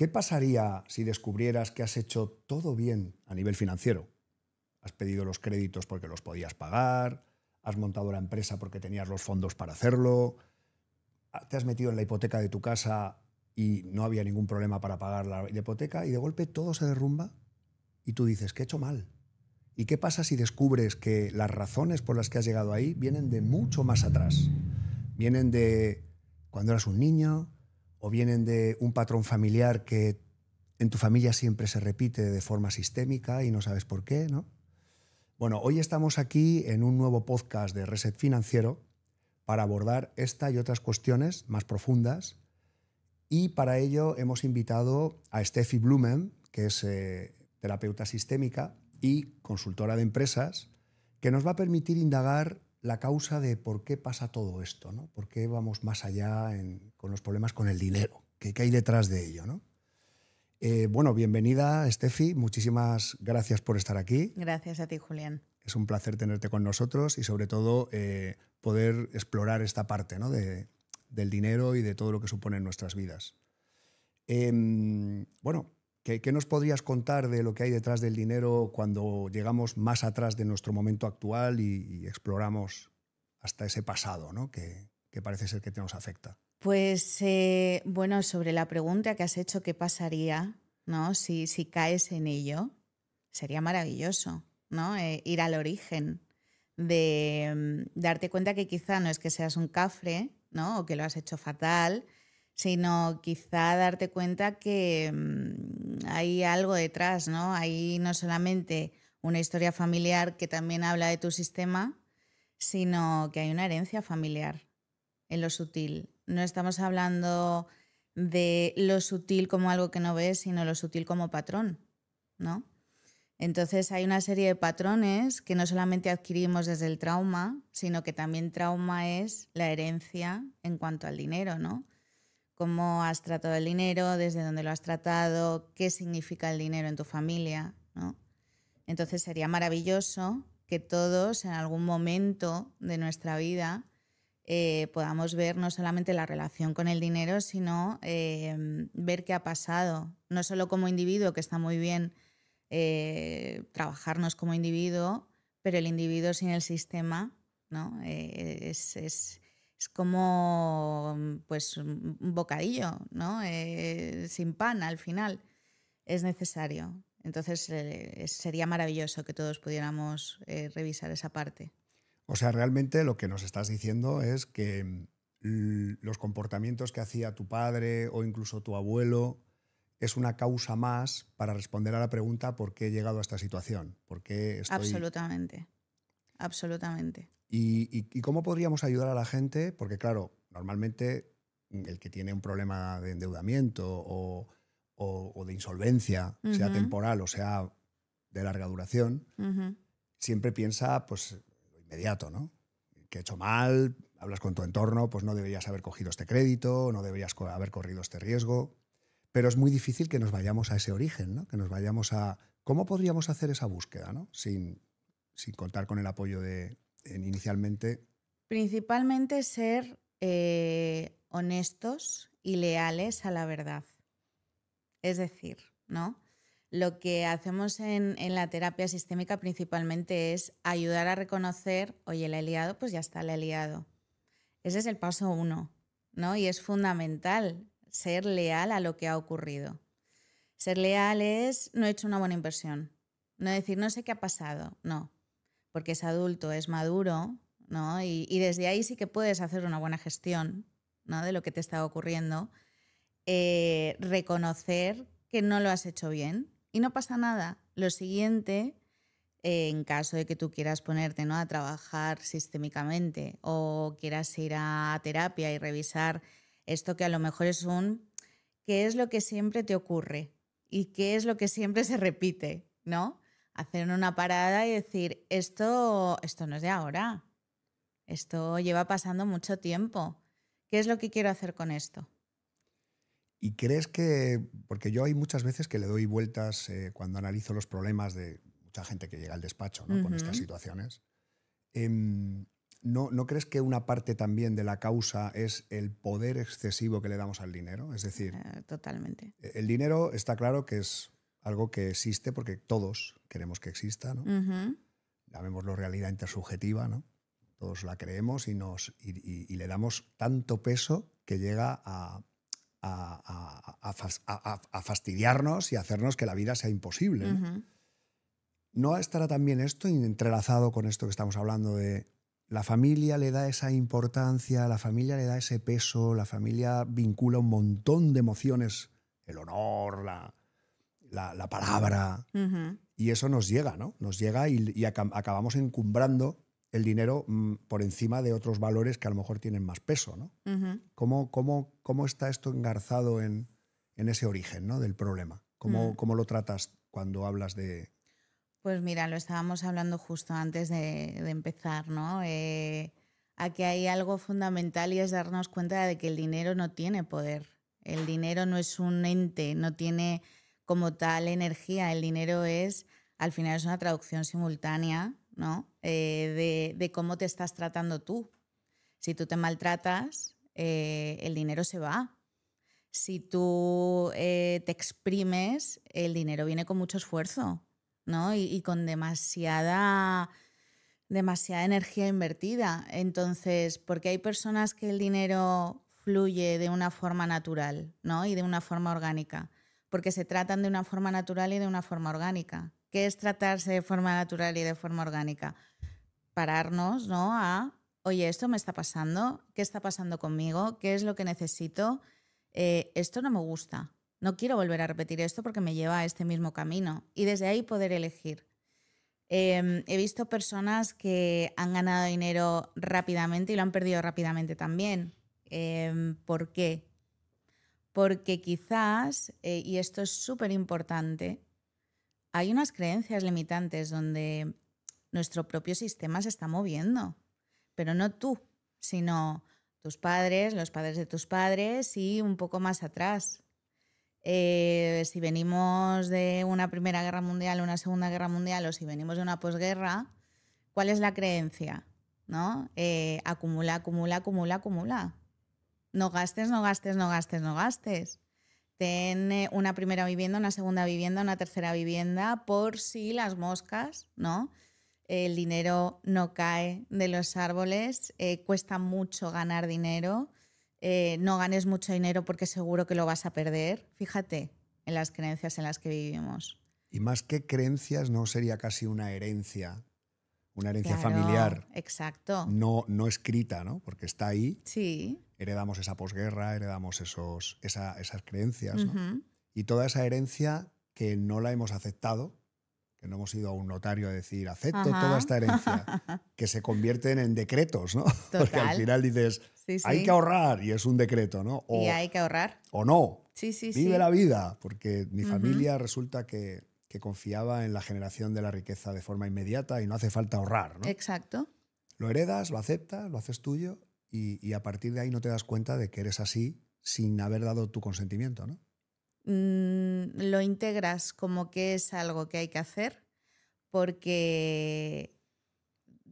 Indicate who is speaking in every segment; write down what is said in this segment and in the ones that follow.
Speaker 1: ¿Qué pasaría si descubrieras que has hecho todo bien a nivel financiero? Has pedido los créditos porque los podías pagar, has montado la empresa porque tenías los fondos para hacerlo, te has metido en la hipoteca de tu casa y no había ningún problema para pagar la hipoteca y de golpe todo se derrumba y tú dices, ¿qué he hecho mal? ¿Y qué pasa si descubres que las razones por las que has llegado ahí vienen de mucho más atrás? Vienen de cuando eras un niño o vienen de un patrón familiar que en tu familia siempre se repite de forma sistémica y no sabes por qué, ¿no? Bueno, hoy estamos aquí en un nuevo podcast de Reset Financiero para abordar esta y otras cuestiones más profundas y para ello hemos invitado a Steffi Blumen, que es terapeuta sistémica y consultora de empresas, que nos va a permitir indagar la causa de por qué pasa todo esto, ¿no? Por qué vamos más allá con los problemas con el dinero, qué hay detrás de ello, ¿no? Bueno, bienvenida, Steffi. Muchísimas gracias por estar aquí.
Speaker 2: Gracias a ti, Julián.
Speaker 1: Es un placer tenerte con nosotros y sobre todo poder explorar esta parte, ¿no? del dinero y de todo lo que supone en nuestras vidas. Bueno, ¿qué nos podrías contar de lo que hay detrás del dinero cuando llegamos más atrás de nuestro momento actual y exploramos hasta ese pasado, ¿no? que parece ser que nos afecta?
Speaker 2: Pues bueno, sobre la pregunta que has hecho, ¿qué pasaría, ¿no? si caes en ello? Sería maravilloso, ¿no? Ir al origen de darte cuenta que quizá no es que seas un cafre, ¿no? O que lo has hecho fatal, sino quizá darte cuenta que hay algo detrás, ¿no? Hay no solamente una historia familiar que también habla de tu sistema, sino que hay una herencia familiar en lo sutil. No estamos hablando de lo sutil como algo que no ves, sino lo sutil como patrón, ¿no? Entonces hay una serie de patrones que no solamente adquirimos desde el trauma, sino que también trauma es la herencia en cuanto al dinero, ¿no? Cómo has tratado el dinero, desde dónde lo has tratado, qué significa el dinero en tu familia, ¿no? Entonces sería maravilloso que todos en algún momento de nuestra vida podamos ver no solamente la relación con el dinero, sino ver qué ha pasado, no solo como individuo, que está muy bien trabajarnos como individuo, pero el individuo sin el sistema, ¿no? Es como pues, un bocadillo, ¿no? Sin pan al final. Es necesario. Entonces sería maravilloso que todos pudiéramos revisar esa parte.
Speaker 1: O sea, realmente lo que nos estás diciendo es que los comportamientos que hacía tu padre o incluso tu abuelo es una causa más para responder a la pregunta ¿por qué he llegado a esta situación? ¿Por qué estoy...?
Speaker 2: Absolutamente, absolutamente.
Speaker 1: ¿Y cómo podríamos ayudar a la gente? Porque claro, normalmente el que tiene un problema de endeudamiento o de insolvencia, sea temporal o sea de larga duración, siempre piensa pues lo inmediato, ¿no? Que he hecho mal, hablas con tu entorno, pues no deberías haber cogido este crédito, no deberías haber corrido este riesgo. Pero es muy difícil que nos vayamos a ese origen, ¿no? Que nos vayamos a... ¿Cómo podríamos hacer esa búsqueda, ¿no? Sin contar con el apoyo inicialmente?
Speaker 2: Principalmente ser honestos y leales a la verdad. Es decir, ¿no? Lo que hacemos en la terapia sistémica principalmente es ayudar a reconocer, oye, la he liado, pues ya está, la he liado. Ese es el paso 1, ¿no? Y es fundamental ser leal a lo que ha ocurrido. Ser leal es no he hecho una buena inversión. No decir, no sé qué ha pasado, no. Porque es adulto, es maduro, ¿no? Y desde ahí sí que puedes hacer una buena gestión, ¿no? De lo que te está ocurriendo. Reconocer que no lo has hecho bien y no pasa nada. Lo siguiente, en caso de que tú quieras ponerte, ¿no? a trabajar sistémicamente o quieras ir a terapia y revisar esto que a lo mejor es ¿qué es lo que siempre te ocurre? ¿Y qué es lo que siempre se repite? ¿No? Hacer una parada y decir, esto no es de ahora. Esto lleva pasando mucho tiempo. ¿Qué es lo que quiero hacer con esto?
Speaker 1: ¿Y crees que, porque yo hay muchas veces que le doy vueltas cuando analizo los problemas de mucha gente que llega al despacho, ¿no? Con estas situaciones, ¿no crees que una parte también de la causa es el poder excesivo que le damos al dinero? Es decir,
Speaker 2: Totalmente.
Speaker 1: el dinero está claro que es algo que existe porque todos queremos que exista, ¿no? Llamémoslo realidad intersubjetiva, ¿no? Todos la creemos y le damos tanto peso que llega a fastidiarnos y hacernos que la vida sea imposible, ¿no? ¿No estará también esto entrelazado con esto que estamos hablando de la familia le da esa importancia, la familia le da ese peso, la familia vincula un montón de emociones, el honor, la palabra, y eso nos llega, ¿no? Nos llega y acabamos encumbrando el dinero por encima de otros valores que a lo mejor tienen más peso, ¿no? ¿Cómo está esto engarzado en ese origen, ¿no? del problema? ¿Cómo lo tratas cuando hablas de...?
Speaker 2: Pues mira, lo estábamos hablando justo antes de empezar, ¿no? Aquí hay algo fundamental y es darnos cuenta de que el dinero no tiene poder. El dinero no es un ente, no tiene como tal energía. El dinero al final es una traducción simultánea, ¿no? De cómo te estás tratando tú. Si tú te maltratas, el dinero se va. Si tú te exprimes, el dinero viene con mucho esfuerzo, ¿no? Y con demasiada energía invertida. Entonces, porque hay personas que el dinero fluye de una forma natural, ¿no? Y de una forma orgánica. Porque se tratan de una forma natural y de una forma orgánica. ¿Qué es tratarse de forma natural y de forma orgánica? Pararnos, ¿no? Oye, esto me está pasando, ¿qué está pasando conmigo? ¿Qué es lo que necesito? Esto no me gusta. No quiero volver a repetir esto porque me lleva a este mismo camino. Y desde ahí poder elegir. He visto personas que han ganado dinero rápidamente y lo han perdido rápidamente también. ¿Por qué? Porque quizás, y esto es súper importante, hay unas creencias limitantes donde nuestro propio sistema se está moviendo. Pero no tú, sino tus padres, los padres de tus padres y un poco más atrás. Si venimos de una Primera Guerra Mundial, una Segunda Guerra Mundial o si venimos de una posguerra, ¿cuál es la creencia? ¿No? Acumula, acumula, acumula, acumula. No gastes, no gastes, no gastes, no gastes. Ten una primera vivienda, una segunda vivienda, una tercera vivienda por si las moscas, ¿no? El dinero no cae de los árboles, cuesta mucho ganar dinero. No ganes mucho dinero porque seguro que lo vas a perder. Fíjate en las creencias en las que vivimos.
Speaker 1: Y más que creencias, ¿no sería casi una herencia
Speaker 2: Claro,
Speaker 1: familiar?
Speaker 2: Exacto.
Speaker 1: No escrita, ¿no? Porque está ahí.
Speaker 2: Sí.
Speaker 1: Heredamos esa posguerra, heredamos esas creencias, ¿no? Y toda esa herencia que no la hemos aceptado, que no hemos ido a un notario a decir, acepto toda esta herencia, que se convierten en decretos, ¿no?
Speaker 2: Total.
Speaker 1: Porque al final dices,
Speaker 2: sí.
Speaker 1: hay que ahorrar, y es un decreto, ¿no?
Speaker 2: Y hay que ahorrar.
Speaker 1: O no.
Speaker 2: Sí.
Speaker 1: Vive la vida, porque mi familia resulta que confiaba en la generación de la riqueza de forma inmediata y no hace falta ahorrar, ¿no?
Speaker 2: Exacto.
Speaker 1: Lo heredas, lo aceptas, lo haces tuyo y a partir de ahí no te das cuenta de que eres así sin haber dado tu consentimiento, ¿no?
Speaker 2: Lo integras como que es algo que hay que hacer porque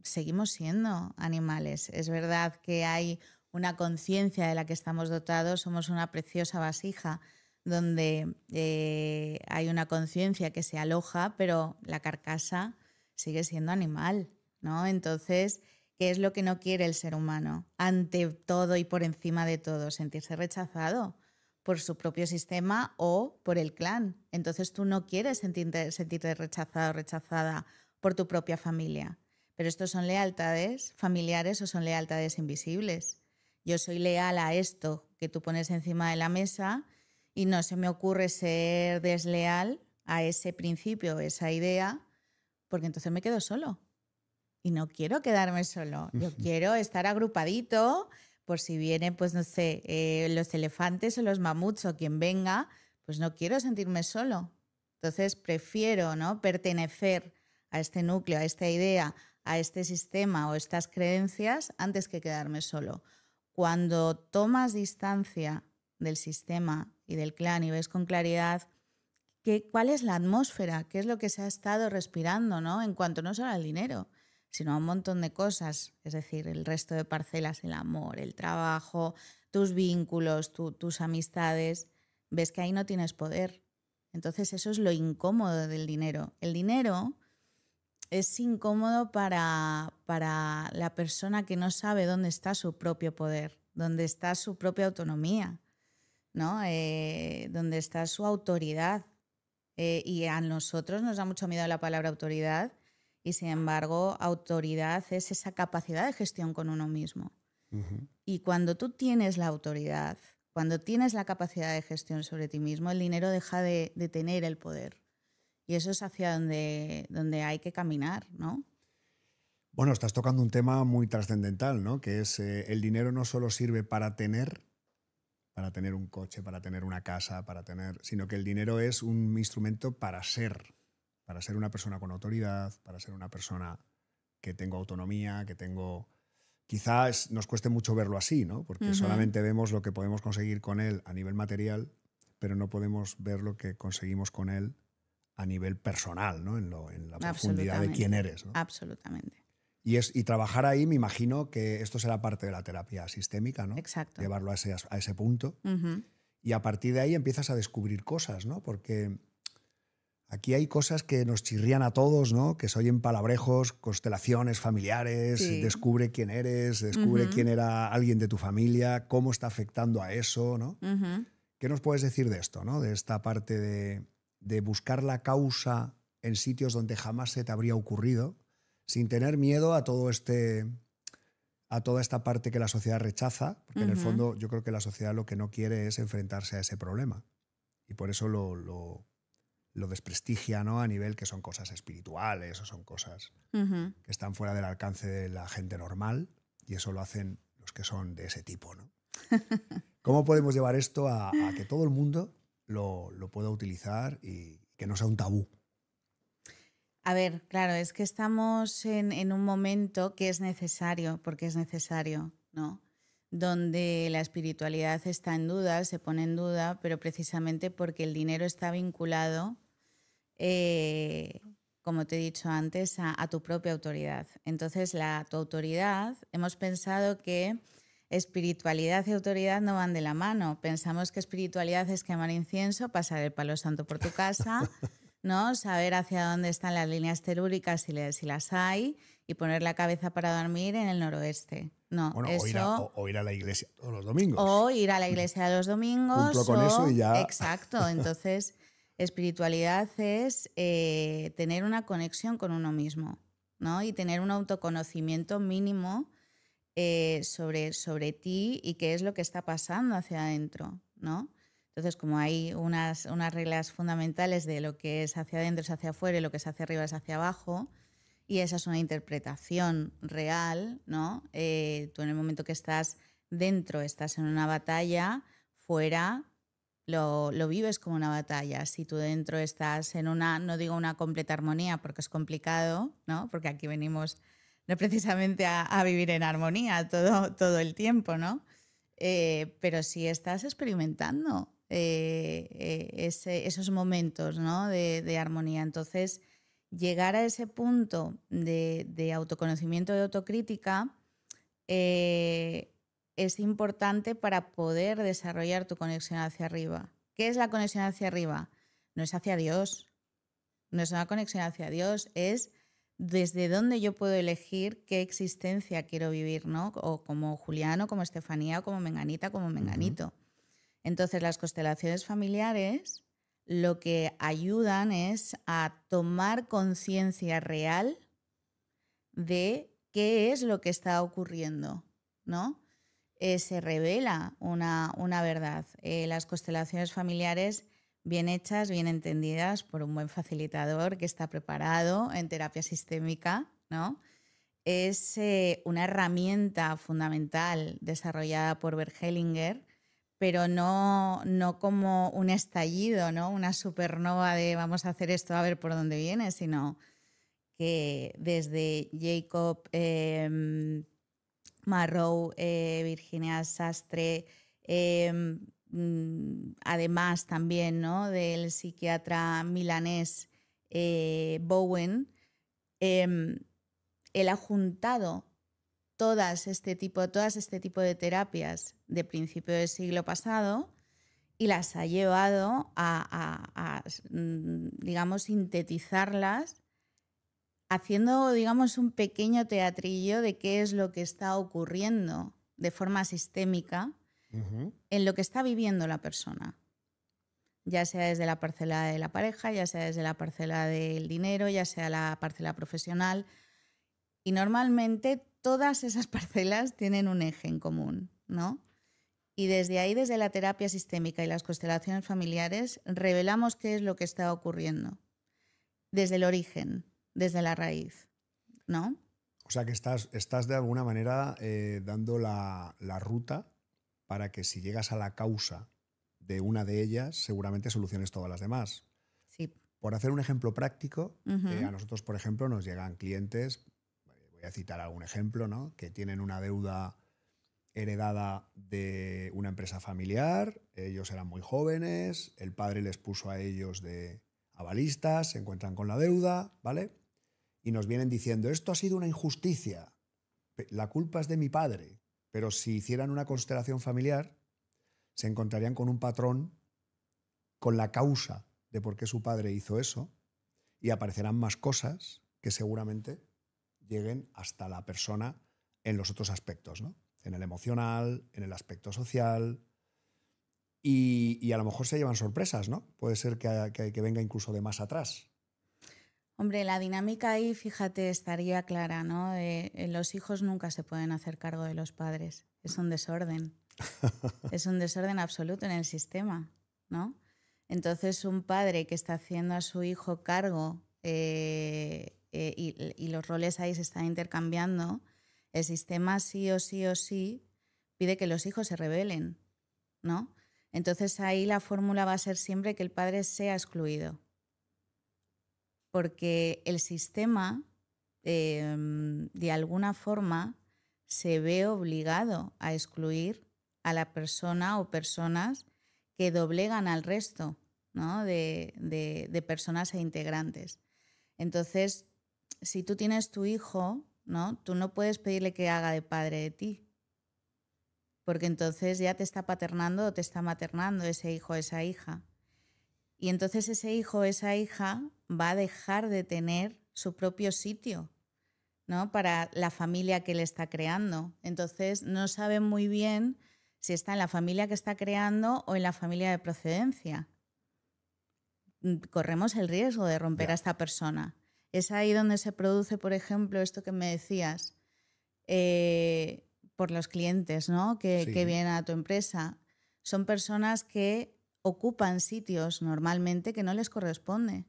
Speaker 2: seguimos siendo animales. Es verdad que hay una conciencia de la que estamos dotados, somos una preciosa vasija donde hay una conciencia que se aloja, pero la carcasa sigue siendo animal, ¿no? Entonces, ¿qué es lo que no quiere el ser humano? Ante todo y por encima de todo, sentirse rechazado por su propio sistema o por el clan. Entonces tú no quieres sentirte rechazado o rechazada por tu propia familia. Pero estos son lealtades familiares o son lealtades invisibles. Yo soy leal a esto que tú pones encima de la mesa y no se me ocurre ser desleal a ese principio, esa idea, porque entonces me quedo solo. Y no quiero quedarme solo. Yo quiero estar agrupadito por si vienen, pues no sé, los elefantes o los mamuts o quien venga, pues no quiero sentirme solo. Entonces prefiero, ¿no?, pertenecer a este núcleo, a esta idea, a este sistema o estas creencias antes que quedarme solo. Cuando tomas distancia del sistema y del clan y ves con claridad cuál es la atmósfera, qué es lo que se ha estado respirando, ¿no?, en cuanto no solo al dinero, sino a un montón de cosas, es decir, el resto de parcelas, el amor, el trabajo, tus vínculos, tus amistades, ves que ahí no tienes poder. Entonces eso es lo incómodo del dinero. El dinero es incómodo para la persona que no sabe dónde está su propio poder, dónde está su propia autonomía, ¿no? Dónde está su autoridad. Y a nosotros nos da mucho miedo la palabra autoridad y, sin embargo, autoridad es esa capacidad de gestión con uno mismo.
Speaker 1: Ujú.
Speaker 2: Y cuando tú tienes la autoridad, cuando tienes la capacidad de gestión sobre ti mismo, el dinero deja de tener el poder. Y eso es hacia donde hay que caminar, ¿no?
Speaker 1: Bueno, estás tocando un tema muy trascendental, ¿no? Que es el dinero no solo sirve para tener un coche, para tener una casa, sino que el dinero es un instrumento para ser una persona con autoridad, para ser una persona que tengo autonomía, Quizás nos cueste mucho verlo así, ¿no? Porque solamente vemos lo que podemos conseguir con él a nivel material, pero no podemos ver lo que conseguimos con él a nivel personal, ¿no? En la profundidad de quién eres, ¿no?
Speaker 2: Absolutamente.
Speaker 1: Y trabajar ahí, me imagino que esto será parte de la terapia sistémica, ¿no?
Speaker 2: Exacto.
Speaker 1: Llevarlo a ese punto. Y a partir de ahí empiezas a descubrir cosas, ¿no? Porque aquí hay cosas que nos chirrían a todos, ¿no? Que se oyen palabrejos, constelaciones familiares,
Speaker 2: Sí.
Speaker 1: descubre quién eres, descubre quién era alguien de tu familia, cómo está afectando a eso, ¿no? ¿Qué nos puedes decir de esto, ¿no? De esta parte de buscar la causa en sitios donde jamás se te habría ocurrido, sin tener miedo a toda esta parte que la sociedad rechaza, porque en el fondo yo creo que la sociedad lo que no quiere es enfrentarse a ese problema. Y por eso lo desprestigia, ¿no? A nivel que son cosas espirituales o son cosas que están fuera del alcance de la gente normal, y eso lo hacen los que son de ese tipo, ¿no? ¿Cómo podemos llevar esto a que todo el mundo lo pueda utilizar y que no sea un tabú?
Speaker 2: A ver, claro, es que estamos en un momento que es necesario, porque es necesario, ¿no? Donde la espiritualidad está en duda, se pone en duda, pero precisamente porque el dinero está vinculado, como te he dicho antes, a tu propia autoridad. Entonces, tu autoridad, hemos pensado que espiritualidad y autoridad no van de la mano. Pensamos que espiritualidad es quemar incienso, pasar el palo santo por tu casa, ¿no? Saber hacia dónde están las líneas telúricas si las hay y poner la cabeza para dormir en el noroeste. No,
Speaker 1: Bueno,
Speaker 2: eso...
Speaker 1: o ir a la iglesia todos los domingos.
Speaker 2: O ir a la iglesia los domingos.
Speaker 1: Cumplo con eso y ya...
Speaker 2: Exacto. Entonces, espiritualidad es tener una conexión con uno mismo, ¿no? Y tener un autoconocimiento mínimo sobre ti y qué es lo que está pasando hacia adentro, ¿no? Entonces, como hay unas reglas fundamentales de lo que es hacia adentro es hacia afuera y lo que es hacia arriba es hacia abajo, y esa es una interpretación real, ¿no? Tú en el momento que estás dentro, estás en una batalla, fuera lo vives como una batalla. Si tú dentro estás en no digo una completa armonía porque es complicado, ¿no? Porque aquí venimos no precisamente a vivir en armonía todo el tiempo, ¿no? Pero sí estás experimentando esos momentos, ¿no? de armonía. Entonces, llegar a ese punto de autoconocimiento y autocrítica es importante para poder desarrollar tu conexión hacia arriba. ¿Qué es la conexión hacia arriba? No es hacia Dios, no es una conexión hacia Dios, es desde dónde yo puedo elegir qué existencia quiero vivir, ¿no? O como Juliano, como Estefanía, o como Menganita, como Menganito. Entonces, las constelaciones familiares lo que ayudan es a tomar conciencia real de qué es lo que está ocurriendo, ¿no? Se revela una verdad. Las constelaciones familiares bien hechas, bien entendidas por un buen facilitador que está preparado en terapia sistémica, ¿no? Es una herramienta fundamental desarrollada por Bert Hellinger, pero no como un estallido, ¿no? Una supernova de vamos a hacer esto a ver por dónde viene, sino que desde Jacob Marrow, Virginia Sastre, además también, ¿no? Del psiquiatra milanés Bowen, él ha juntado todas este tipo de terapias de principio del siglo pasado y las ha llevado a, digamos, sintetizarlas, haciendo, digamos, un pequeño teatrillo de qué es lo que está ocurriendo de forma sistémica en lo que está viviendo la persona. Ya sea desde la parcela de la pareja, ya sea desde la parcela del dinero, ya sea la parcela profesional. Y normalmente todas esas parcelas tienen un eje en común, ¿no? Y desde ahí, desde la terapia sistémica y las constelaciones familiares, revelamos qué es lo que está ocurriendo. Desde el origen, desde la raíz, ¿no?
Speaker 1: O sea que estás de alguna manera dando la ruta para que si llegas a la causa de una de ellas, seguramente soluciones todas las demás.
Speaker 2: Sí.
Speaker 1: Por hacer un ejemplo práctico, a nosotros, por ejemplo, nos llegan clientes, voy a citar algún ejemplo, ¿no? Que tienen una deuda heredada de una empresa familiar, ellos eran muy jóvenes, el padre les puso a ellos de avalistas, se encuentran con la deuda, ¿vale? Y nos vienen diciendo, esto ha sido una injusticia, la culpa es de mi padre, pero si hicieran una constelación familiar, se encontrarían con un patrón, con la causa de por qué su padre hizo eso, y aparecerán más cosas que seguramente lleguen hasta la persona en los otros aspectos, ¿no? En el emocional, en el aspecto social, y a lo mejor se llevan sorpresas, ¿no? Puede ser que venga incluso de más atrás.
Speaker 2: Hombre, la dinámica ahí, fíjate, estaría clara, ¿no? Los hijos nunca se pueden hacer cargo de los padres. Es un desorden. Es un desorden absoluto en el sistema, ¿no? Entonces, un padre que está haciendo a su hijo cargo y los roles ahí se están intercambiando, el sistema sí o sí pide que los hijos se rebelen, ¿no? Entonces, ahí la fórmula va a ser siempre que el padre sea excluido. Porque el sistema, de alguna forma, se ve obligado a excluir a la persona o personas que doblegan al resto, ¿no? de personas e integrantes. Entonces, si tú tienes tu hijo, ¿no? Tú no puedes pedirle que haga de padre de ti, porque entonces ya te está paternando o te está maternando ese hijo o esa hija. Y entonces ese hijo o esa hija va a dejar de tener su propio sitio, ¿no? Para la familia que le está creando. Entonces no sabe muy bien si está en la familia que está creando o en la familia de procedencia. Corremos el riesgo de romper a esta persona. Es ahí donde se produce, por ejemplo, esto que me decías, por los clientes, ¿no? que vienen a tu empresa. Son personas que ocupan sitios normalmente que no les corresponde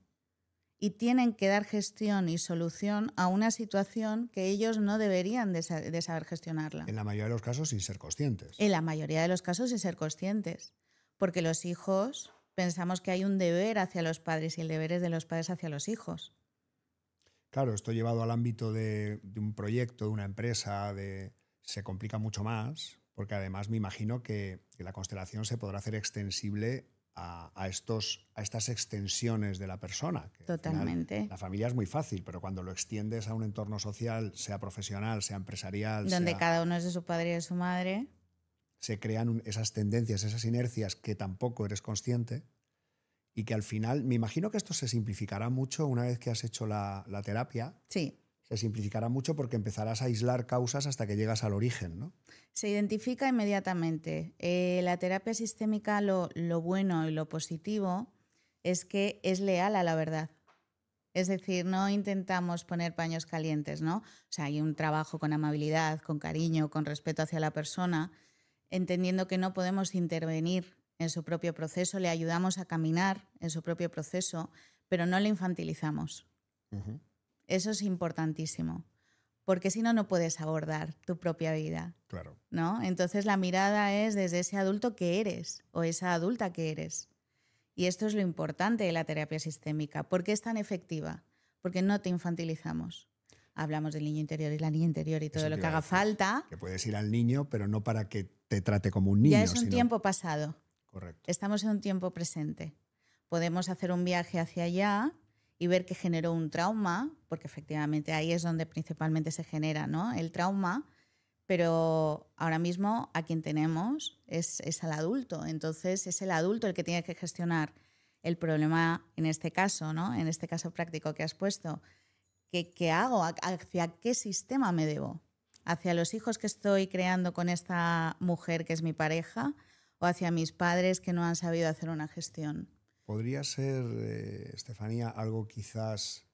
Speaker 2: y tienen que dar gestión y solución a una situación que ellos no deberían de saber gestionarla.
Speaker 1: En la mayoría de los casos sin ser conscientes.
Speaker 2: En la mayoría de los casos sin ser conscientes, porque los hijos pensamos que hay un deber hacia los padres y el deber es de los padres hacia los hijos.
Speaker 1: Claro, esto llevado al ámbito de un proyecto, de una empresa, se complica mucho más, porque además me imagino que la constelación se podrá hacer extensible a estas extensiones de la persona. Que
Speaker 2: totalmente.
Speaker 1: Al final, la familia es muy fácil, pero cuando lo extiendes a un entorno social, sea profesional, sea empresarial...
Speaker 2: Donde cada uno es de su padre y de su madre...
Speaker 1: Se crean esas tendencias, esas inercias que tampoco eres consciente y que al final, me imagino que esto se simplificará mucho una vez que has hecho la terapia.
Speaker 2: Sí.
Speaker 1: Se simplificará mucho porque empezarás a aislar causas hasta que llegas al origen, ¿no?
Speaker 2: Se identifica inmediatamente. La terapia sistémica, lo bueno y lo positivo es que es leal a la verdad. Es decir, no intentamos poner paños calientes, ¿no? O sea, hay un trabajo con amabilidad, con cariño, con respeto hacia la persona, entendiendo que no podemos intervenir en su propio proceso, le ayudamos a caminar en su propio proceso, pero no le infantilizamos. Uh-huh. Eso es importantísimo, porque si no, no puedes abordar tu propia vida.
Speaker 1: Claro.
Speaker 2: ¿No? Entonces la mirada es desde ese adulto que eres o esa adulta que eres. Y esto es lo importante de la terapia sistémica. ¿Por qué es tan efectiva? Porque no te infantilizamos. Hablamos del niño interior y la niña interior y todo lo que haga falta.
Speaker 1: Que puedes ir al niño, pero no para que te trate como un niño.
Speaker 2: Ya es un tiempo pasado.
Speaker 1: Correcto.
Speaker 2: Estamos en un tiempo presente. Podemos hacer un viaje hacia allá y ver que generó un trauma, porque efectivamente ahí es donde principalmente se genera, ¿no?, el trauma, pero ahora mismo a quien tenemos es al adulto. Entonces es el adulto el que tiene que gestionar el problema en este caso, ¿no?, en este caso práctico que has puesto. ¿Qué hago? ¿Hacia qué sistema me debo? ¿Hacia los hijos que estoy creando con esta mujer que es mi pareja o hacia mis padres que no han sabido hacer una gestión?
Speaker 1: Podría ser, Estefanía, algo quizás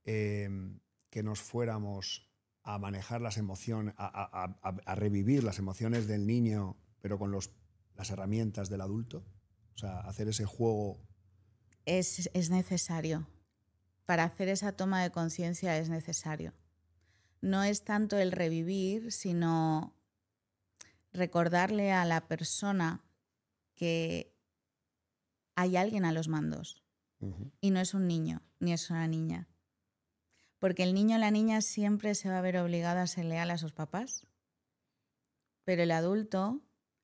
Speaker 1: que nos fuéramos a manejar las emociones, a revivir las emociones del niño, pero con las herramientas del adulto. O sea, hacer ese juego.
Speaker 2: Es necesario. Para hacer esa toma de conciencia es necesario. No es tanto el revivir, sino recordarle a la persona que hay alguien a los mandos.
Speaker 1: Uh-huh.
Speaker 2: Y no es un niño, ni es una niña. Porque el niño o la niña siempre se va a ver obligado a ser leal a sus papás. Pero el adulto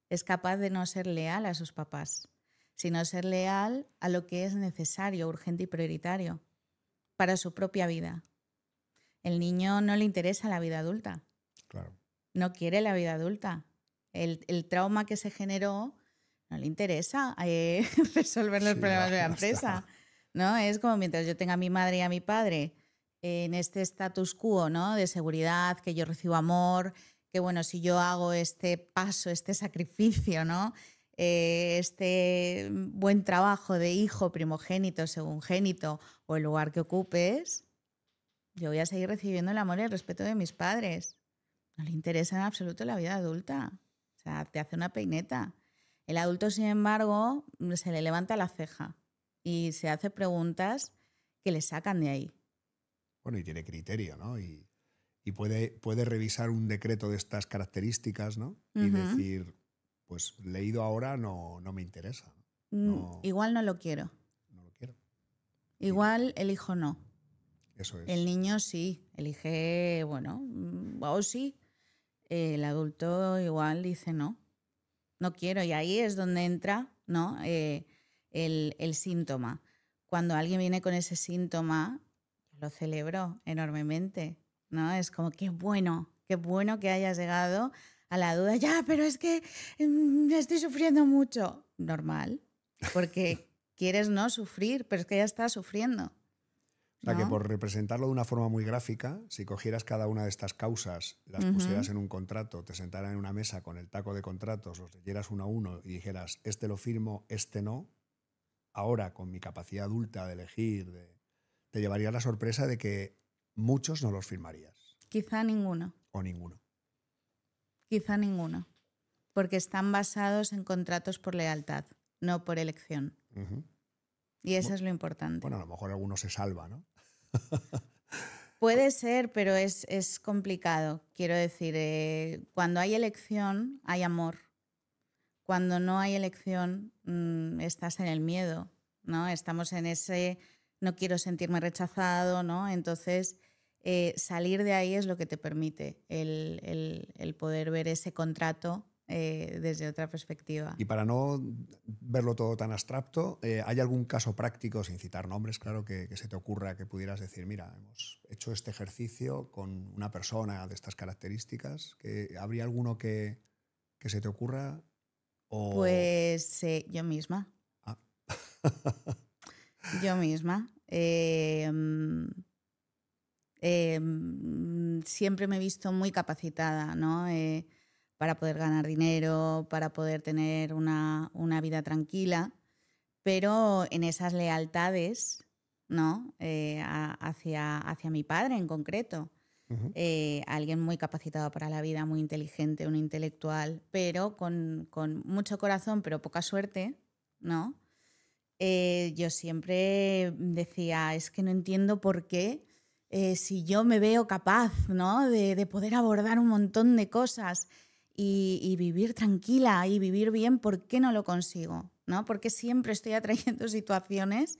Speaker 2: es capaz de no ser leal a sus papás, sino ser leal a lo que es necesario, urgente y prioritario para su propia vida. El niño no le interesa la vida adulta.
Speaker 1: Claro.
Speaker 2: No quiere la vida adulta. El trauma que se generó no le interesa resolver los problemas de la empresa, ¿no? Es como mientras yo tenga a mi madre y a mi padre en este status quo, ¿no?, de seguridad, que yo recibo amor, que bueno, si yo hago este paso, este sacrificio, ¿no?, este buen trabajo de hijo, primogénito, segungénito o el lugar que ocupes, yo voy a seguir recibiendo el amor y el respeto de mis padres. No le interesa en absoluto la vida adulta. O sea, te hace una peineta. El adulto, sin embargo, se le levanta la ceja y se hace preguntas que le sacan de ahí.
Speaker 1: Bueno, y tiene criterio, ¿no? Y puede revisar un decreto de estas características, ¿no? Y decir, pues leído ahora no me interesa. No,
Speaker 2: igual no lo quiero.
Speaker 1: No lo quiero.
Speaker 2: Igual el hijo no.
Speaker 1: Eso es.
Speaker 2: El niño sí, elige, bueno, o sí. El adulto igual dice no quiero. Y ahí es donde entra, ¿no?, el síntoma. Cuando alguien viene con ese síntoma, lo celebro enormemente, ¿no? Es como, qué bueno que hayas llegado a la duda. Ya, pero es que estoy sufriendo mucho. Normal, porque quieres no sufrir, pero es que ya estás sufriendo.
Speaker 1: O sea,
Speaker 2: ¿no?
Speaker 1: que por representarlo de una forma muy gráfica, si cogieras cada una de estas causas, las pusieras en un contrato, te sentaran en una mesa con el taco de contratos, los leyeras uno a uno y dijeras, este lo firmo, este no, ahora con mi capacidad adulta de elegir, te llevarías la sorpresa de que muchos no los firmarías.
Speaker 2: Quizá ninguno.
Speaker 1: O ninguno.
Speaker 2: Quizá ninguno. Porque están basados en contratos por lealtad, no por elección. Y eso es lo importante.
Speaker 1: Bueno, a lo mejor alguno se salva, ¿no?
Speaker 2: Puede ser, pero es complicado. Quiero decir, cuando hay elección, hay amor. Cuando no hay elección, estás en el miedo, ¿no? Estamos en ese no quiero sentirme rechazado, ¿no? Entonces, salir de ahí es lo que te permite el poder ver ese contrato desde otra perspectiva.
Speaker 1: Y para no verlo todo tan abstracto, ¿hay algún caso práctico, sin citar nombres, claro, que se te ocurra que pudieras decir, mira, hemos hecho este ejercicio con una persona de estas características? ¿Habría alguno que se te ocurra?
Speaker 2: Pues yo misma.
Speaker 1: Ah.
Speaker 2: Yo misma. Siempre me he visto muy capacitada, ¿no? Para poder ganar dinero, para poder tener una vida tranquila, pero en esas lealtades, ¿no? Hacia mi padre en concreto. Alguien muy capacitado para la vida, muy inteligente, un intelectual, pero con mucho corazón, pero poca suerte, ¿no? Yo siempre decía, es que no entiendo por qué, si yo me veo capaz, ¿no?, de poder abordar un montón de cosas y vivir tranquila y vivir bien, ¿por qué no lo consigo? ¿No? Porque siempre estoy atrayendo situaciones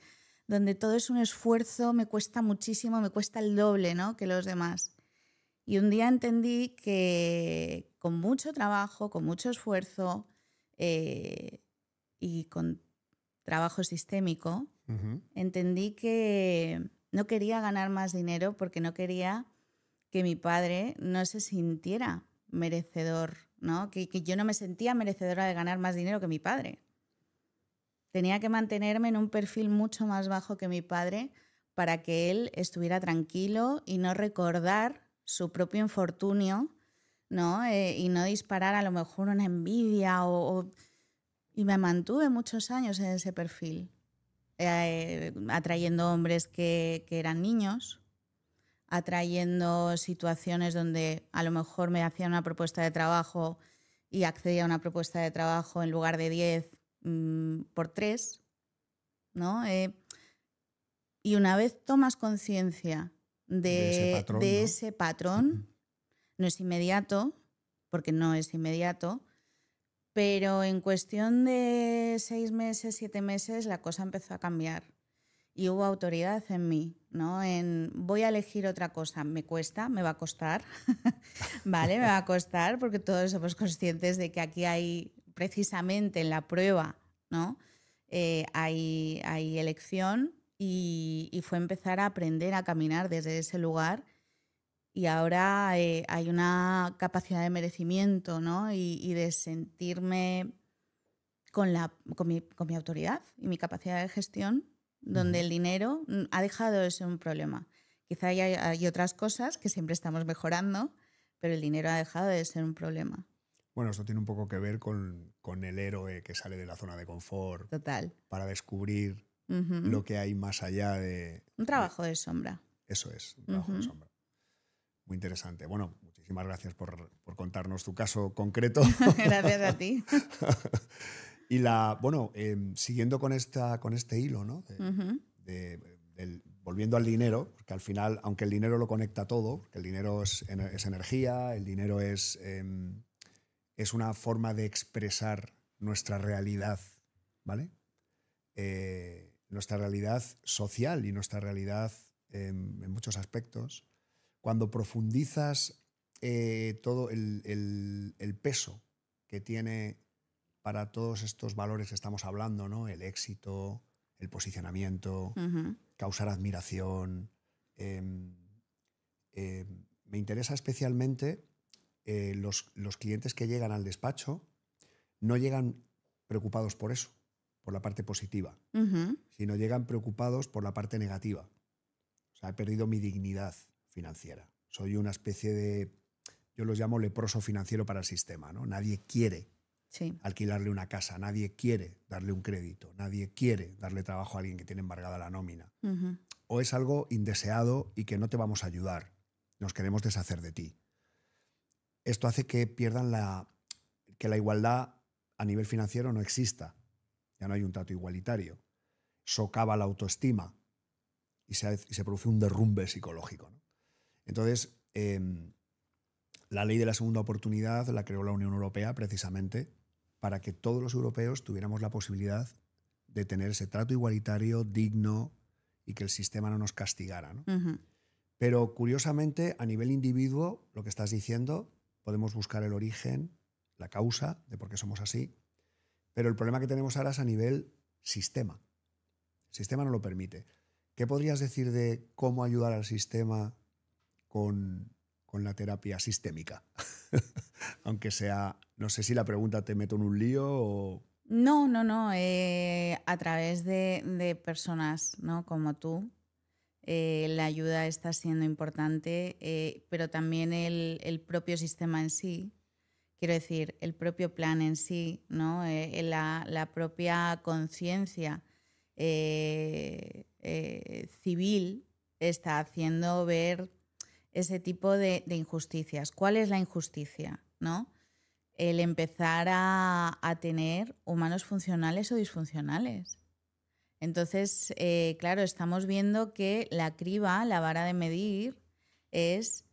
Speaker 2: donde todo es un esfuerzo, me cuesta muchísimo, me cuesta el doble, ¿no?, que los demás. Y un día entendí que con mucho trabajo, con mucho esfuerzo y con trabajo sistémico,
Speaker 1: Ujú.
Speaker 2: entendí que no quería ganar más dinero porque no quería que mi padre no se sintiera merecedor, ¿no? Que yo no me sentía merecedora de ganar más dinero que mi padre. Tenía que mantenerme en un perfil mucho más bajo que mi padre para que él estuviera tranquilo y no recordar su propio infortunio, ¿no? Y no disparar a lo mejor una envidia y me mantuve muchos años en ese perfil, atrayendo hombres que eran niños, atrayendo situaciones donde a lo mejor me hacían una propuesta de trabajo y accedía a una propuesta de trabajo en lugar de 10 por 3, ¿no? Y una vez tomas conciencia
Speaker 1: De ese patrón,
Speaker 2: de
Speaker 1: ¿no?
Speaker 2: ese patrón, no es inmediato, porque no es inmediato, pero en cuestión de 6 meses, 7 meses, la cosa empezó a cambiar. Y hubo autoridad en mí, ¿no? Voy a elegir otra cosa. Me cuesta, me va a costar, ¿vale? Me va a costar porque todos somos conscientes de que aquí hay, precisamente en la prueba, ¿no? Hay elección y fue empezar a aprender a caminar desde ese lugar y ahora hay una capacidad de merecimiento, ¿no? Y de sentirme con mi autoridad y mi capacidad de gestión, donde el dinero ha dejado de ser un problema. Quizá hay otras cosas que siempre estamos mejorando, pero el dinero ha dejado de ser un problema.
Speaker 1: Bueno, esto tiene un poco que ver con el héroe que sale de la zona de confort
Speaker 2: Total.
Speaker 1: para descubrir
Speaker 2: Ujú.
Speaker 1: lo que hay más allá
Speaker 2: Un trabajo de sombra.
Speaker 1: Eso es, un trabajo de
Speaker 2: Ujú.
Speaker 1: sombra. Muy interesante. Bueno, muchísimas gracias por contarnos tu caso concreto.
Speaker 2: Gracias a ti.
Speaker 1: Y siguiendo con este hilo, ¿no?
Speaker 2: Ujú.
Speaker 1: Volviendo al dinero, porque al final, aunque el dinero lo conecta todo, porque el dinero es energía, el dinero es una forma de expresar nuestra realidad, ¿vale? Nuestra realidad social y nuestra realidad en muchos aspectos. Cuando profundizas todo el peso que tiene para todos estos valores que estamos hablando, ¿no? El éxito, el posicionamiento,
Speaker 2: Ujú.
Speaker 1: causar admiración. Me interesa especialmente los clientes que llegan al despacho no llegan preocupados por eso, por la parte positiva,
Speaker 2: Ujú.
Speaker 1: sino llegan preocupados por la parte negativa. O sea, he perdido mi dignidad financiera. Soy una especie de, yo los llamo leproso financiero para el sistema, ¿no? Nadie quiere
Speaker 2: Sí.
Speaker 1: alquilarle una casa, nadie quiere darle un crédito, nadie quiere darle trabajo a alguien que tiene embargada la nómina.
Speaker 2: Ujú.
Speaker 1: O es algo indeseado y que no te vamos a ayudar, nos queremos deshacer de ti. Esto hace que pierdan que la igualdad a nivel financiero no exista. Ya no hay un trato igualitario. Socava la autoestima y se produce un derrumbe psicológico, ¿no? Entonces, la ley de la segunda oportunidad la creó la Unión Europea precisamente para que todos los europeos tuviéramos la posibilidad de tener ese trato igualitario, digno y que el sistema no nos castigara, ¿no?
Speaker 2: Ujú.
Speaker 1: Pero curiosamente, a nivel individuo, lo que estás diciendo, podemos buscar el origen, la causa de por qué somos así, pero el problema que tenemos ahora es a nivel sistema. El sistema no lo permite. ¿Qué podrías decir de cómo ayudar al sistema con la terapia sistémica? Aunque sea, no sé si la pregunta te meto en un lío o...
Speaker 2: No, no, no. A través de personas, ¿no? Como tú, la ayuda está siendo importante, pero también el propio sistema en sí. Quiero decir, el propio plan en sí, ¿no? La propia conciencia civil está haciendo ver ese tipo de injusticias. ¿Cuál es la injusticia? ¿No? El empezar a tener humanos funcionales o disfuncionales. Entonces, claro, estamos viendo que la criba, la vara de medir, es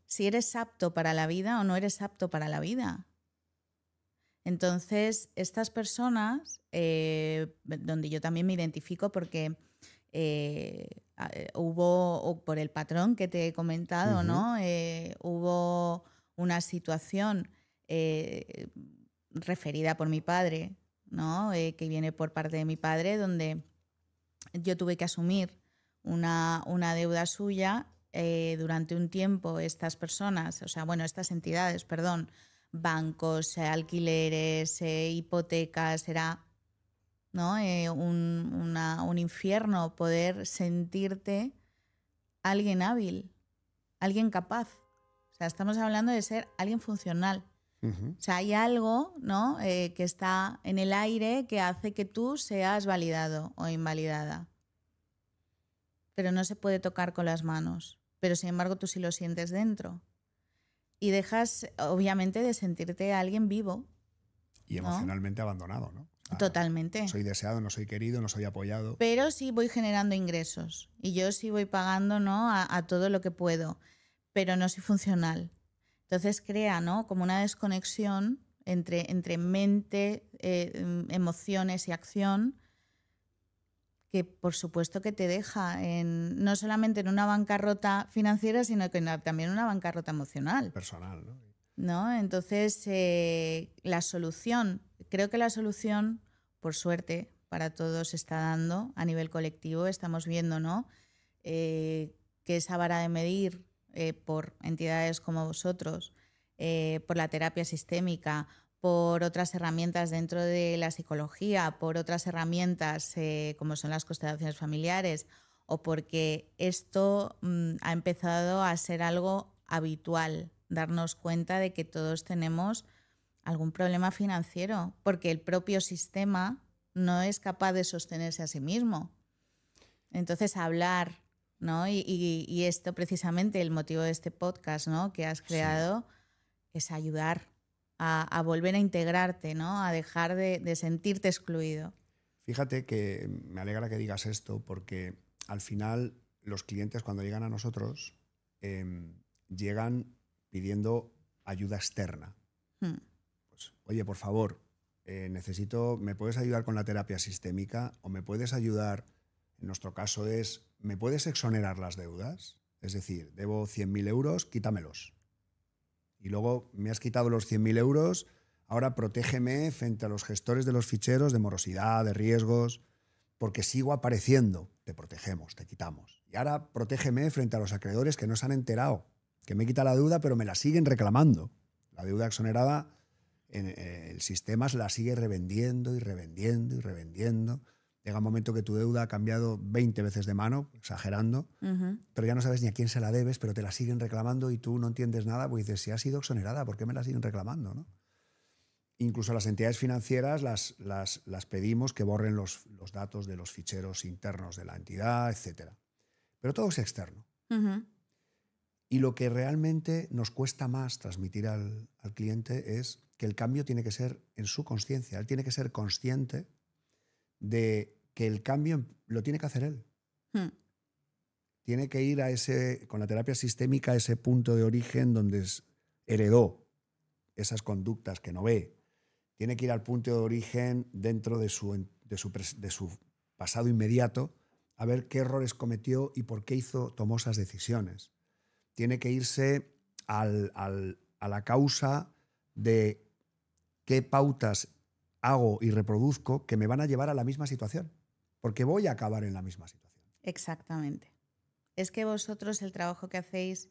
Speaker 2: si eres apto para la vida o no eres apto para la vida. Entonces, estas personas, donde yo también me identifico porque hubo, por el patrón que te he comentado, ¿no? Hubo una situación referida por mi padre, ¿no? Que viene por parte de mi padre, donde yo tuve que asumir una deuda suya. Durante un tiempo estas personas, estas entidades, perdón, bancos, alquileres, hipotecas, era, ¿no? Un infierno poder sentirte alguien hábil, alguien capaz. O sea, estamos hablando de ser alguien funcional. O sea, hay algo, ¿no? Que está en el aire que hace que tú seas validado o invalidada. Pero no se puede tocar con las manos. Pero sin embargo tú sí lo sientes dentro. Y dejas, obviamente, de sentirte alguien vivo.
Speaker 1: Y emocionalmente abandonado, ¿no? O sea,
Speaker 2: totalmente.
Speaker 1: No soy deseado, no soy querido, no soy apoyado.
Speaker 2: Pero sí voy generando ingresos. Y yo sí voy pagando, ¿no? a todo lo que puedo. Pero no soy funcional. Entonces crea, ¿no? como una desconexión entre mente, emociones y acción, que por supuesto que te deja no solamente en una bancarrota financiera, sino que también en una bancarrota emocional.
Speaker 1: Personal, ¿no?
Speaker 2: ¿No? Entonces, creo que la solución, por suerte, para todos se está dando a nivel colectivo. Estamos viendo, ¿no? Que esa vara de medir por entidades como vosotros, por la terapia sistémica, por otras herramientas dentro de la psicología, por otras herramientas como son las constelaciones familiares, o porque esto ha empezado a ser algo habitual, darnos cuenta de que todos tenemos algún problema financiero, porque el propio sistema no es capaz de sostenerse a sí mismo. Entonces, hablar, ¿no? Y esto precisamente, el motivo de este podcast, ¿no? que has creado, es ayudar a volver a integrarte, ¿no? A dejar de sentirte excluido.
Speaker 1: Fíjate que me alegra que digas esto, porque al final los clientes cuando llegan a nosotros llegan pidiendo ayuda externa. Pues, oye, por favor, ¿me puedes ayudar con la terapia sistémica? ¿O me puedes ayudar, en nuestro caso ¿me puedes exonerar las deudas? Es decir, debo 100.000 euros, quítamelos. Y luego me has quitado los 100.000 euros, ahora protégeme frente a los gestores de los ficheros de morosidad, de riesgos, porque sigo apareciendo. Te protegemos, te quitamos. Y ahora protégeme frente a los acreedores que no se han enterado, que me quita la deuda, pero me la siguen reclamando. La deuda exonerada, el sistema se la sigue revendiendo y revendiendo y revendiendo. Llega un momento que tu deuda ha cambiado 20 veces de mano, exagerando, pero ya no sabes ni a quién se la debes, pero te la siguen reclamando y tú no entiendes nada, porque dices, si ha sido exonerada, ¿por qué me la siguen reclamando? ¿No? Incluso a las entidades financieras las pedimos que borren los datos de los ficheros internos de la entidad, etc. Pero todo es externo. Y lo que realmente nos cuesta más transmitir al cliente es que el cambio tiene que ser en su consciencia. Él tiene que ser consciente de que el cambio lo tiene que hacer él. Tiene que ir con la terapia sistémica a ese punto de origen donde heredó esas conductas que no ve. Tiene que ir al punto de origen dentro de su pasado inmediato a ver qué errores cometió y por qué tomó esas decisiones. Tiene que irse a la causa de qué pautas hago y reproduzco que me van a llevar a la misma situación, porque voy a acabar en la misma situación.
Speaker 2: Exactamente. Es que vosotros el trabajo que hacéis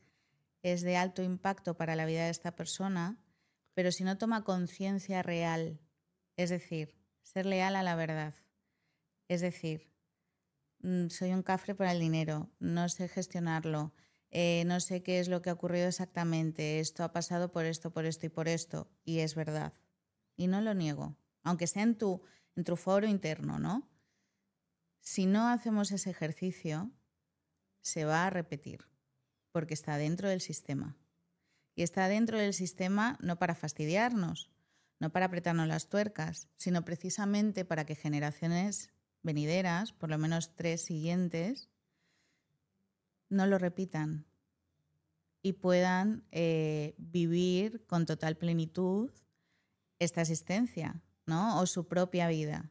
Speaker 2: es de alto impacto para la vida de esta persona, pero si no toma conciencia real, es decir, ser leal a la verdad, es decir, soy un cafre para el dinero, no sé gestionarlo, no sé qué es lo que ha ocurrido exactamente, esto ha pasado por esto y por esto, y es verdad, y no lo niego. Aunque sea en tu foro interno, ¿no? Si no hacemos ese ejercicio, se va a repetir, porque está dentro del sistema. Y está dentro del sistema no para fastidiarnos, no para apretarnos las tuercas, sino precisamente para que generaciones venideras, por lo menos 3 siguientes, no lo repitan y puedan vivir con total plenitud esta existencia, ¿no? O su propia vida,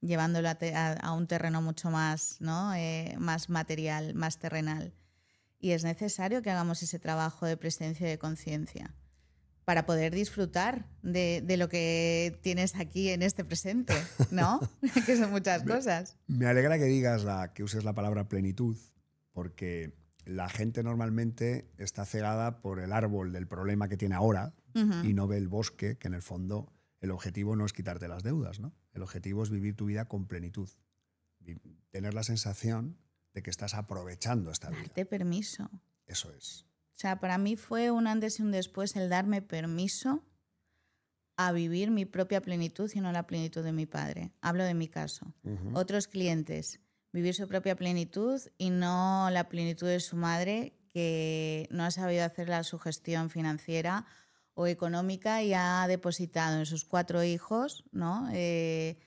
Speaker 2: llevándola a un terreno mucho más, ¿no? Más material, más terrenal. Y es necesario que hagamos ese trabajo de presencia y de conciencia para poder disfrutar de lo que tienes aquí en este presente, ¿no? Que son muchas cosas.
Speaker 1: Me alegra que digas que uses la palabra plenitud, porque la gente normalmente está cegada por el árbol del problema que tiene ahora y no ve el bosque, que en el fondo el objetivo no es quitarte las deudas, ¿no? El objetivo es vivir tu vida con plenitud, tener la sensación de que estás aprovechando esta vida.
Speaker 2: Darte permiso.
Speaker 1: Eso es.
Speaker 2: O sea, para mí fue un antes y un después el darme permiso a vivir mi propia plenitud y no la plenitud de mi padre. Hablo de mi caso. Otros clientes, vivir su propia plenitud y no la plenitud de su madre, que no ha sabido hacer la sugestión financiera o económica y ha depositado en sus 4 hijos, ¿no? Ante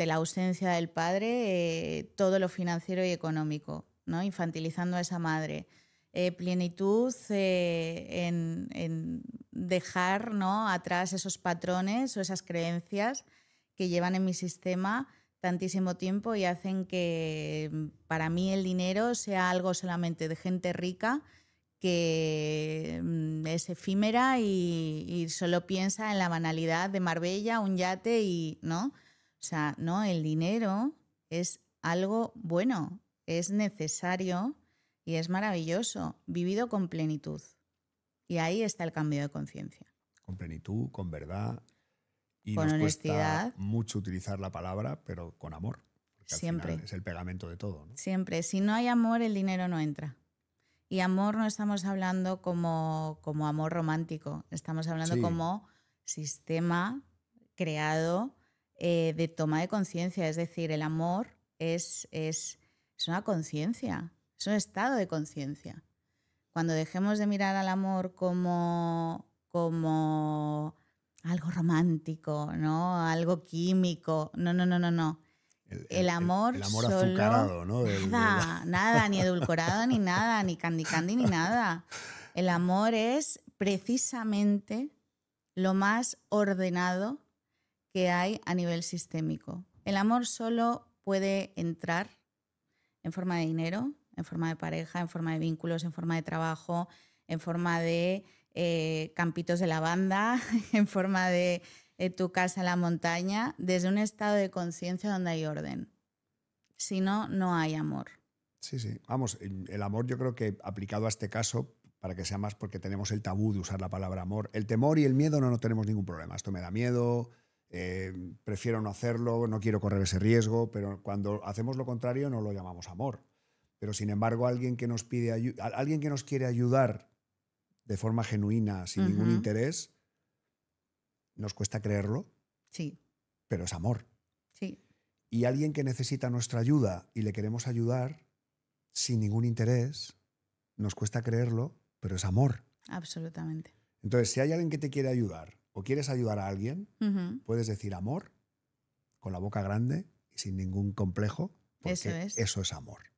Speaker 2: la ausencia del padre, todo lo financiero y económico, ¿no? Infantilizando a esa madre. Plenitud en dejar, ¿no?, atrás esos patrones o esas creencias que llevan en mi sistema tantísimo tiempo y hacen que para mí el dinero sea algo solamente de gente rica que es efímera y solo piensa en la banalidad de Marbella, un yate y, ¿no? O sea, no, el dinero es algo bueno, es necesario y es maravilloso, vivido con plenitud. Y ahí está el cambio de conciencia.
Speaker 1: Con plenitud, con verdad. Y
Speaker 2: con
Speaker 1: nos
Speaker 2: honestidad.
Speaker 1: Cuesta mucho utilizar la palabra, pero con amor. Porque
Speaker 2: Siempre.
Speaker 1: Al final es el pegamento de todo, ¿no?
Speaker 2: Siempre. Si no hay amor, el dinero no entra. Y amor no estamos hablando como amor romántico. Estamos hablando como sistema creado de toma de conciencia. Es decir, el amor es una conciencia. Es un estado de conciencia. Cuando dejemos de mirar al amor como algo romántico, ¿no? Algo químico. No. El amor solo,
Speaker 1: azucarado, ¿no?
Speaker 2: Nada, ni edulcorado, ni nada, ni candy ni nada. El amor es precisamente lo más ordenado que hay a nivel sistémico. El amor solo puede entrar en forma de dinero, en forma de pareja, en forma de vínculos, en forma de trabajo, en forma de campitos de lavanda, en forma de tu casa en la montaña, desde un estado de conciencia donde hay orden. Si no, no hay amor.
Speaker 1: Sí. Vamos, el amor yo creo que aplicado a este caso, para que sea más porque tenemos el tabú de usar la palabra amor, el temor y el miedo no tenemos ningún problema. Esto me da miedo, prefiero no hacerlo, no quiero correr ese riesgo, pero cuando hacemos lo contrario no lo llamamos amor. Pero sin embargo, alguien que nos quiere ayudar de forma genuina, sin ningún interés, nos cuesta creerlo,
Speaker 2: sí,
Speaker 1: pero es amor.
Speaker 2: Sí.
Speaker 1: Y alguien que necesita nuestra ayuda y le queremos ayudar sin ningún interés, nos cuesta creerlo, pero es amor.
Speaker 2: Absolutamente.
Speaker 1: Entonces, si hay alguien que te quiere ayudar o quieres ayudar a alguien, puedes decir amor con la boca grande y sin ningún complejo, porque eso es amor.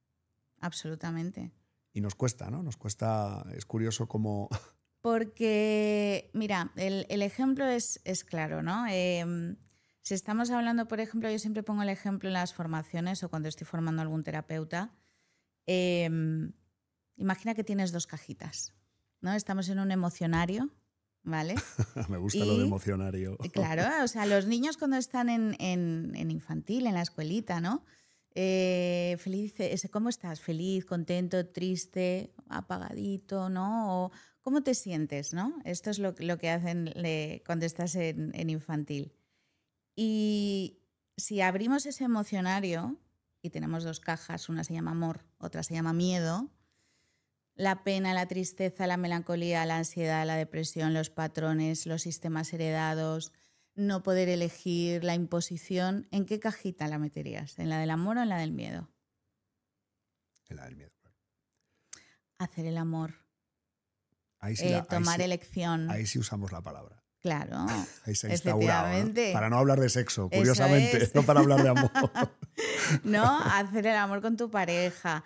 Speaker 2: Absolutamente.
Speaker 1: Y nos cuesta, ¿no? Nos cuesta, es curioso cómo...
Speaker 2: Porque, mira, el ejemplo es claro, ¿no? Si estamos hablando, por ejemplo, yo siempre pongo el ejemplo en las formaciones o cuando estoy formando a algún terapeuta. Imagina que tienes 2 cajitas, ¿no? Estamos en un emocionario, ¿vale?
Speaker 1: Me gusta lo de emocionario.
Speaker 2: Claro, o sea, los niños cuando están en infantil, en la escuelita, ¿no? Feliz, ¿cómo estás? Feliz, contento, triste, apagadito, ¿no? O, ¿cómo te sientes, no? Esto es lo que hacen cuando estás en infantil. Y si abrimos ese emocionario y tenemos 2 cajas, una se llama amor, otra se llama miedo, la pena, la tristeza, la melancolía, la ansiedad, la depresión, los patrones, los sistemas heredados, no poder elegir, la imposición, ¿en qué cajita la meterías? ¿En la del amor o en la del miedo?
Speaker 1: En la del miedo, claro.
Speaker 2: Hacer el amor.
Speaker 1: Ahí sí
Speaker 2: tomar elección.
Speaker 1: Ahí sí usamos la palabra.
Speaker 2: Claro,
Speaker 1: ahí se ha instaurado, ¿no?
Speaker 2: efectivamente.
Speaker 1: Para no hablar de sexo, curiosamente, no para hablar de amor.
Speaker 2: No, hacer el amor con tu pareja.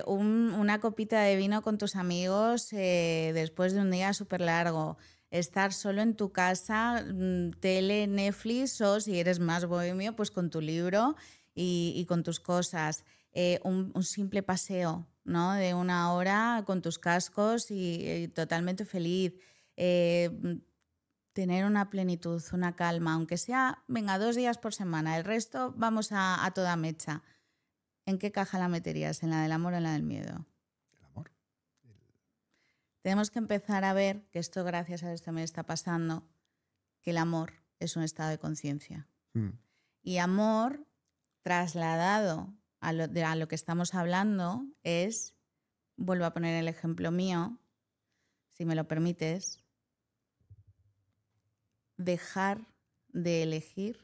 Speaker 2: Una copita de vino con tus amigos después de un día súper largo. Estar solo en tu casa, tele, Netflix, o si eres más bohemio, pues con tu libro y con tus cosas. Un simple paseo, ¿no? De 1 hora con tus cascos y totalmente feliz. tener una plenitud, una calma, aunque sea, venga, 2 días por semana, el resto vamos a toda mecha. ¿En qué caja la meterías? ¿En la del amor o en la del miedo?
Speaker 1: El amor.
Speaker 2: Tenemos que empezar a ver que esto, gracias a esto, me está pasando, que el amor es un estado de conciencia. Y amor, trasladado a lo que estamos hablando, es, vuelvo a poner el ejemplo mío, si me lo permites, dejar de elegir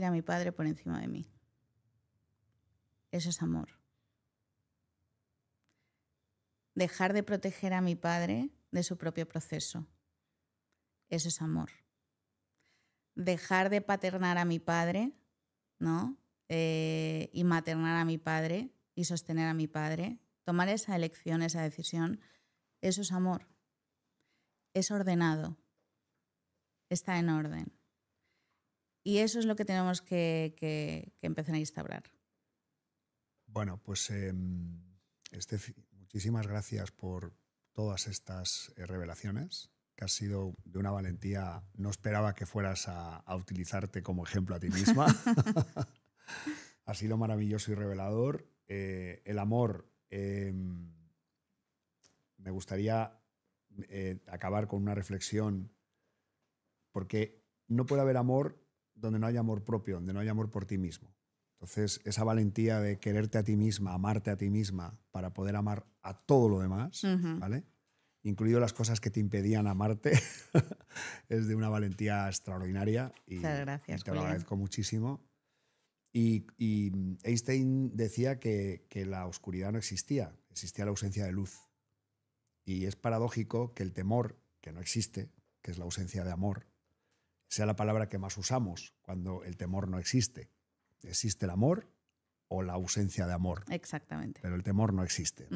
Speaker 2: a mi padre por encima de mí. Eso es amor. Dejar de proteger a mi padre de su propio proceso. Eso es amor. Dejar de paternar a mi padre, ¿no? Y maternar a mi padre y sostener a mi padre. Tomar esa elección, esa decisión, eso es amor. Es ordenado. Está en orden. Y eso es lo que tenemos que empezar a instaurar.
Speaker 1: Bueno, pues Estefi, muchísimas gracias por todas estas revelaciones, que has sido de una valentía. No esperaba que fueras a utilizarte como ejemplo a ti misma. Ha sido maravilloso y revelador. El amor, me gustaría acabar con una reflexión, porque no puede haber amor donde no haya amor propio, donde no haya amor por ti mismo. Entonces, esa valentía de quererte a ti misma, amarte a ti misma, para poder amar a todo lo demás, ¿vale? Incluido las cosas que te impedían amarte, es de una valentía extraordinaria y,
Speaker 2: muchas gracias,
Speaker 1: y te lo agradezco muchísimo. Y Einstein decía que la oscuridad no existía, existía la ausencia de luz. Y es paradójico que el temor, que no existe, que es la ausencia de amor, sea la palabra que más usamos cuando el temor no existe. Existe el amor o la ausencia de amor.
Speaker 2: Exactamente.
Speaker 1: Pero el temor no existe.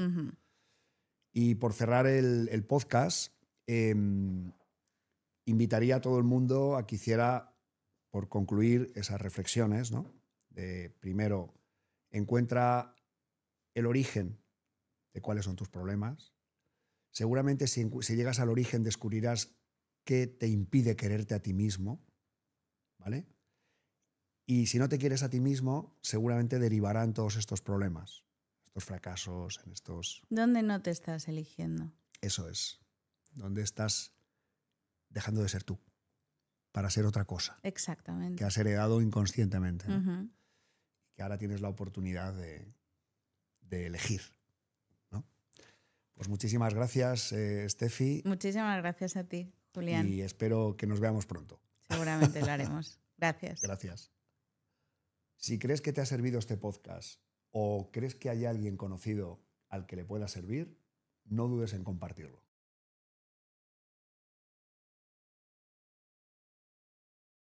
Speaker 1: Y por cerrar el podcast, invitaría a todo el mundo a que hiciera, por concluir, esas reflexiones, ¿no? Primero, encuentra el origen de cuáles son tus problemas. Seguramente si llegas al origen descubrirás qué te impide quererte a ti mismo, ¿vale? Y si no te quieres a ti mismo, seguramente derivarán todos estos problemas, estos fracasos, en estos...
Speaker 2: ¿Dónde no te estás eligiendo?
Speaker 1: Eso es. ¿Dónde estás dejando de ser tú para ser otra cosa?
Speaker 2: Exactamente.
Speaker 1: Que has heredado inconscientemente, ¿no? Que ahora tienes la oportunidad de elegir, ¿no? Pues muchísimas gracias, Estefi.
Speaker 2: Muchísimas gracias a ti, Julián.
Speaker 1: Y espero que nos veamos pronto.
Speaker 2: Seguramente lo haremos. Gracias.
Speaker 1: Gracias. Si crees que te ha servido este podcast o crees que hay alguien conocido al que le pueda servir, no dudes en compartirlo.